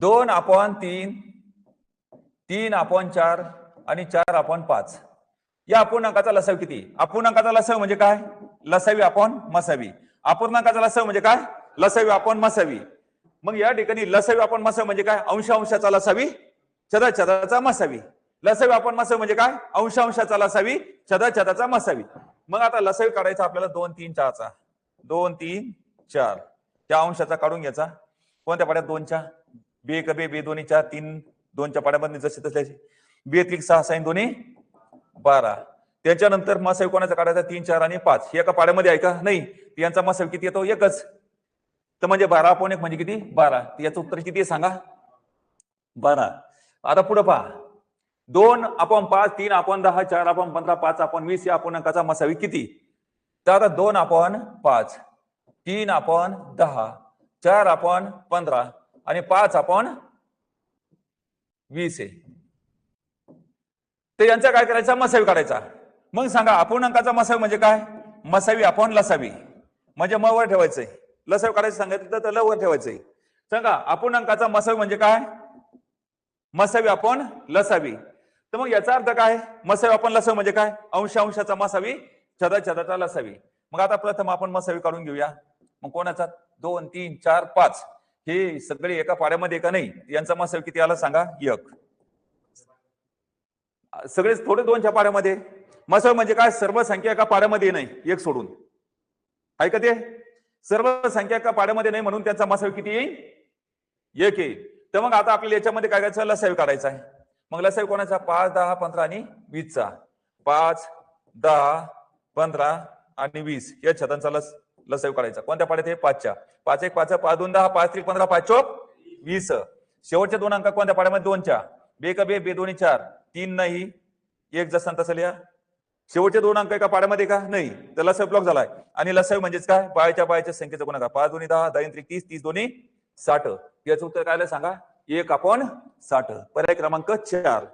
2/3, 3/4 आणि 4/5. या अपूर्णांकाचा लसावी किती? अपूर्णांकाचा लसावी म्हणजे काय? लसावी अपॉन मसावी. अपूर्णांकाचा लसावी म्हणजे काय? लसावी अपॉन मसावी. मग या ठिकाणी लसावी अपॉन मसावी म्हणजे काय? अंश अंशाचा लसावी छेदा छेदाचा मसावी. लसावी अपॉन मसावी म्हणजे काय? अंश अंशाचा लसावी छेदा छेदाचा मसावी. मग आता लसावी काढायचा आपल्याला 2, 3, 4 चा. 2, 3, 4 त्या अंशाचा काढून घ्यायचा. कोणत्या पाड्यात? 2 च्या. बे क बे, बे दोन्ही 4, 3 2 च्या पाड्यामध्ये जसे तसे. बे 3 6 6 दोन्ही 12. त्याच्यानंतर मसावी कोणाचा काढायचा? 3, 4 आणि 5. हे एका पाड्यामध्ये आहे का? नाही. यांचा मसावी किती येतो? एकच. तर म्हणजे 12/1 म्हणजे किती? 12. याचं उत्तर किती आहे सांगा? 12. आता पुढे पहा. 2/5, 3/10, 4/15, 5/20 या अपूर्णांकाचा मसावी किती? तर आता 2/5, 3/10, 4/15 आणि 5/20 आहे. तर यांचा काय करायचा? मसावी काढायचा. मग सांगा अपूर्णांकाचा मसावी म्हणजे काय? मसावी अपॉन लसावी. म्हणजे म वर ठेवायचंय. लसावी काढायचं सांगितलं तर ल वर ठेवायचंय. सांगा अपूर्णांकाचा मसावी म्हणजे काय? मसावी अपॉन लसावी. तर मग याचा अर्थ काय? मसावी अपॉन लसावी म्हणजे काय? अंश अंशाचा मसावी छेदा छेदाचा लसावी. मग आता प्रथम आपण मसावी काढून घेऊया. मग कोणाचा? 2, 3, 4, 5 हे सगळे एका पाड्यामध्ये का नाही? यांचा मसावी किती आला सांगा? 1. सगळे थोडे 2च्या पाड्यामध्ये. मसावी म्हणजे काय? सर्व संख्या एका पाड्यामध्ये नाही, 1 सोडून. आहे का ते? सर्व संख्या एका पाड्यामध्ये नाही म्हणून त्यांचा मसावी किती येईल? 1 येईल. तर मग आता आपल्याला याच्यामध्ये काय करायचं? लसावी काढायचा आहे. मग लसावी कोणाचा? 5, 10, 15 आणि 20 चा. 5, 10, 15 आणि 20 या छतांचा लसावी काढायचा. कोणत्या पाड्यात? हे 5 च्या. 5 1 5 5 2 10 5 3 15 5 4 20. शेवटचे 2 अंक कोणत्या पाड्यामध्ये? 2 च्या. बे का बे, बे दोन्ही 4, 3 नाही, 1 जसं तसं लिहा. शेवटचे 2 अंक एका पाड्यामध्ये का? नाही. तर लसावी ब्लॉक झालाय. आणि लसावी म्हणजेच काय? बाळच्या संख्येचा गुणाकार. 5 2 10, 10 3 30, 30 2 60. याचं उत्तर काय सांगा? 1/60. पर्याय क्रमांक 4.